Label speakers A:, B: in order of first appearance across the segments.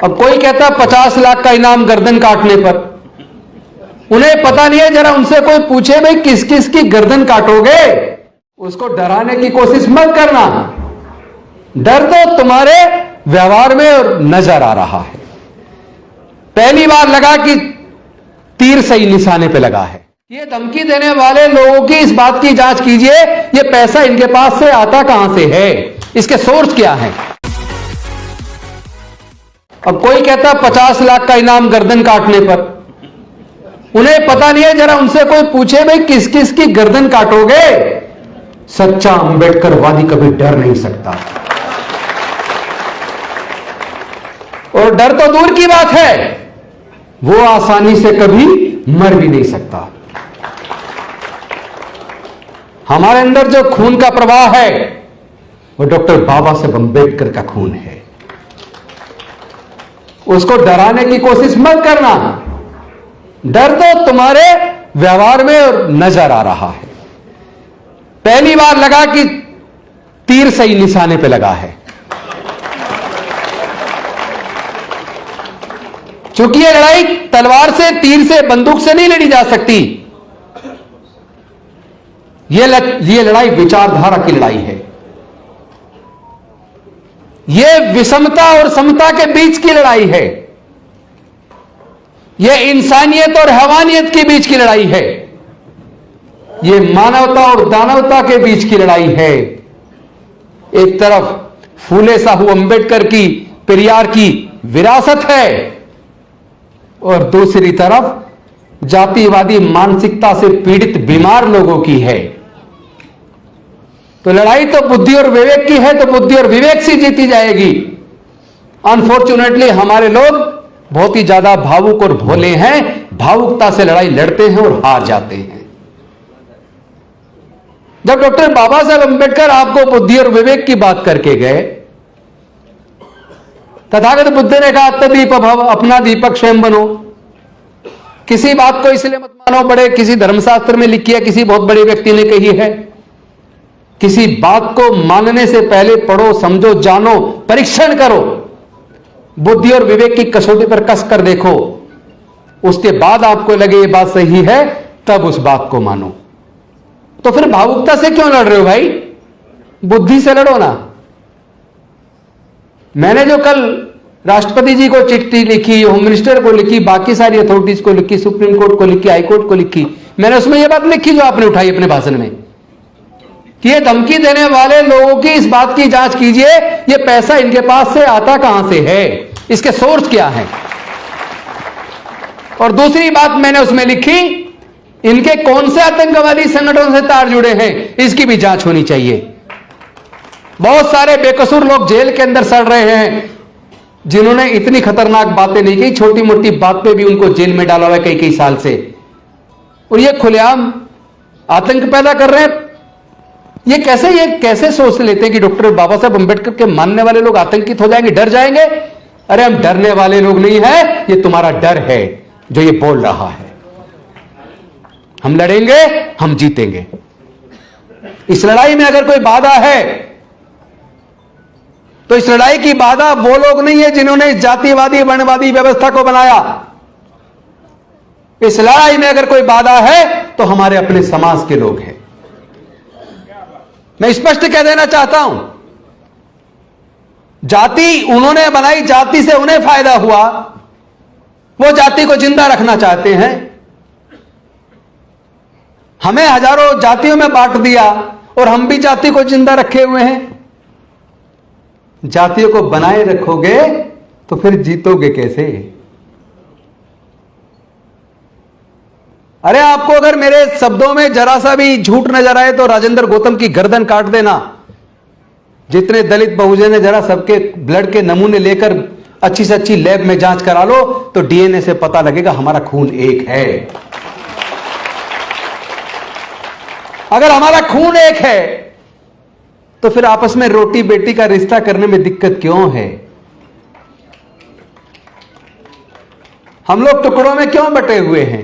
A: अब कोई कहता 50 लाख का इनाम गर्दन काटने पर, उन्हें पता नहीं है। जरा उनसे कोई पूछे भाई किस किस की गर्दन काटोगे, उसको डराने की कोशिश मत करना। डर तो तुम्हारे व्यवहार में नजर आ रहा है। पहली बार लगा कि तीर सही निशाने पे लगा है। ये धमकी देने वाले लोगों की इस बात की जांच कीजिए, ये पैसा इनके पास से आता कहां से है, इसके सोर्स क्या है। अब कोई कहता 50 लाख का इनाम गर्दन काटने पर, उन्हें पता नहीं है। जरा उनसे कोई पूछे भाई किस किस की गर्दन काटोगे। सच्चा अंबेडकरवादी कभी डर नहीं सकता, और डर तो दूर की बात है, वो आसानी से कभी मर भी नहीं सकता। हमारे अंदर जो खून का प्रवाह है वो डॉक्टर बाबा साहब अंबेडकर का खून है। उसको डराने की कोशिश मत करना। डर तो तुम्हारे व्यवहार में नजर आ रहा है। पहली बार लगा कि तीर सही निशाने पे लगा है। क्योंकि ये लड़ाई तलवार से, तीर से, बंदूक से नहीं लड़ी जा सकती। ये लड़ाई विचारधारा की लड़ाई है। ये विषमता और समता के बीच की लड़ाई है। ये इंसानियत और हैवानियत के बीच की लड़ाई है। ये मानवता और दानवता के बीच की लड़ाई है। एक तरफ फूले साहू अंबेडकर की, पेरियार की विरासत है, और दूसरी तरफ जातिवादी मानसिकता से पीड़ित बीमार लोगों की है। तो लड़ाई तो बुद्धि और विवेक की है, तो बुद्धि और विवेक से जीती जाएगी। अनफॉर्चुनेटली हमारे लोग बहुत ही ज्यादा भावुक और भोले हैं, भावुकता से लड़ाई लड़ते हैं और हार जाते हैं। जब डॉक्टर बाबा साहब अंबेडकर आपको बुद्धि और विवेक की बात करके गए, तथागत बुद्ध ने कहा तदीप भव, अपना दीपक स्वयं बनो। किसी बात को इसलिए मत मानो बड़े किसी धर्मशास्त्र में लिखी है, किसी बहुत बड़े व्यक्ति ने कही है। किसी बात को मानने से पहले पढ़ो, समझो, जानो, परीक्षण करो, बुद्धि और विवेक की कसौटी पर कस कर देखो। उसके बाद आपको लगे ये बात सही है, तब उस बात को मानो। तो फिर भावुकता से क्यों लड़ रहे हो भाई? बुद्धि से लड़ो ना। मैंने जो कल राष्ट्रपति जी को चिट्ठी लिखी, होम मिनिस्टर को लिखी, बाकी सारी अथॉरिटीज को लिखी, सुप्रीम कोर्ट को लिखी, हाई कोर्ट को लिखी, मैंने उसमें यह बात लिखी जो आपने उठाई अपने भाषण में, कि ये धमकी देने वाले लोगों की इस बात की जांच कीजिए, ये पैसा इनके पास से आता कहां से है, इसके सोर्स क्या है। और दूसरी बात मैंने उसमें लिखी, इनके कौन से आतंकवादी संगठनों से तार जुड़े हैं, इसकी भी जांच होनी चाहिए। बहुत सारे बेकसूर लोग जेल के अंदर सड़ रहे हैं, जिन्होंने इतनी खतरनाक बातें नहीं की, छोटी मोटी बात पे भी उनको जेल में डाला हुआ है कई कई साल से, और ये खुलेआम आतंक पैदा कर रहे हैं। ये कैसे सोच लेते हैं कि डॉक्टर बाबा साहब अंबेडकर के मानने वाले लोग आतंकित हो जाएंगे, डर जाएंगे? अरे हम डरने वाले लोग नहीं है, ये तुम्हारा डर है जो ये बोल रहा है। हम लड़ेंगे, हम जीतेंगे। इस लड़ाई में अगर कोई बाधा है तो इस लड़ाई की बाधा वो लोग नहीं है जिन्होंने इस जातिवादी वर्णवादी व्यवस्था को बनाया। इस लड़ाई में अगर कोई बाधा है तो हमारे अपने समाज के लोग हैं। मैं स्पष्ट कह देना चाहता हूं, जाति उन्होंने बनाई, जाति से उन्हें फायदा हुआ, वो जाति को जिंदा रखना चाहते हैं। हमें हजारों जातियों में बांट दिया और हम भी जाति को जिंदा रखे हुए हैं। जातियों को बनाए रखोगे तो फिर जीतोगे कैसे? अरे आपको अगर मेरे शब्दों में जरा सा भी झूठ नजर आए तो राजेंद्र गौतम की गर्दन काट देना। जितने दलित बहुजन है, जरा सबके ब्लड के नमूने लेकर अच्छी से अच्छी लैब में जांच करा लो, तो डीएनए से पता लगेगा हमारा खून एक है। अगर हमारा खून एक है तो फिर आपस में रोटी बेटी का रिश्ता करने में दिक्कत क्यों है? हम लोग टुकड़ों में क्यों बटे हुए हैं?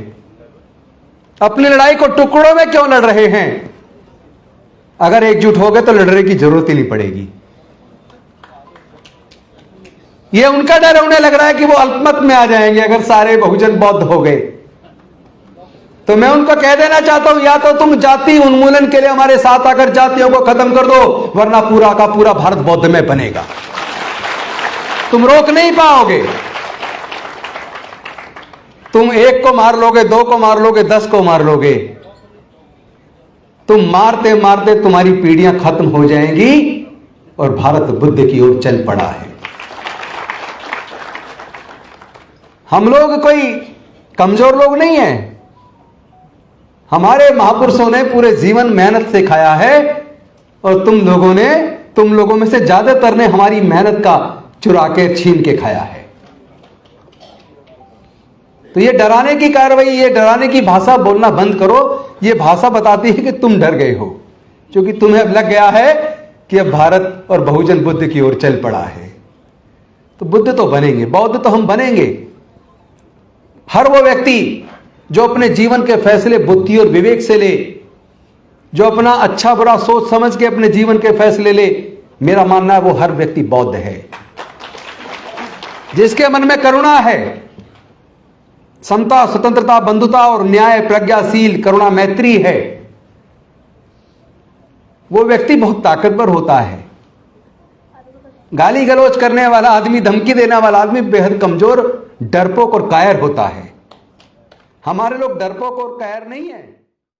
A: अपनी लड़ाई को टुकड़ों में क्यों लड़ रहे हैं? अगर एकजुट हो गए तो लड़ने की जरूरत ही नहीं पड़ेगी। ये उनका डर है, उन्हें लग रहा है कि वो अल्पमत में आ जाएंगे अगर सारे बहुजन बौद्ध हो गए। तो मैं उनको कह देना चाहता हूं, या तो तुम जाति उन्मूलन के लिए हमारे साथ आकर जातियों को खत्म कर दो, वरना पूरा का पूरा भारत बौद्ध में बनेगा। तुम रोक नहीं पाओगे। तुम एक को मार लोगे, दो को मार लोगे, 10 को मार लोगे। तुम मारते मारते तुम्हारी पीढ़ियां खत्म हो जाएंगी और भारत बुद्ध की ओर चल पड़ा है। हम लोग कोई कमजोर लोग नहीं हैं। हमारे महापुरुषों ने पूरे जीवन मेहनत से खाया है और तुम लोगों में से ज्यादातर ने हमारी मेहनत का चुरा के छीन के खाया है। तो ये डराने की कार्रवाई, ये डराने की भाषा बोलना बंद करो। ये भाषा बताती है कि तुम डर गए हो, क्योंकि तुम्हें अब लग गया है कि अब भारत और बहुजन बुद्ध की ओर चल पड़ा है। तो बुद्ध तो बनेंगे, बौद्ध तो हम बनेंगे। हर वो व्यक्ति जो अपने जीवन के फैसले बुद्धि और विवेक से ले, जो अपना अच्छा बुरा सोच समझ के अपने जीवन के फैसले ले, मेरा मानना है वो हर व्यक्ति बौद्ध है। जिसके मन में करुणा है, समता, स्वतंत्रता, बंधुता और न्याय, प्रज्ञाशील, करुणा, मैत्री है, वो व्यक्ति बहुत ताकतवर होता है। गाली गलौज करने वाला आदमी, धमकी देने वाला आदमी बेहद कमजोर, डरपोक और कायर होता है। हमारे लोग डरपोक और कायर नहीं है।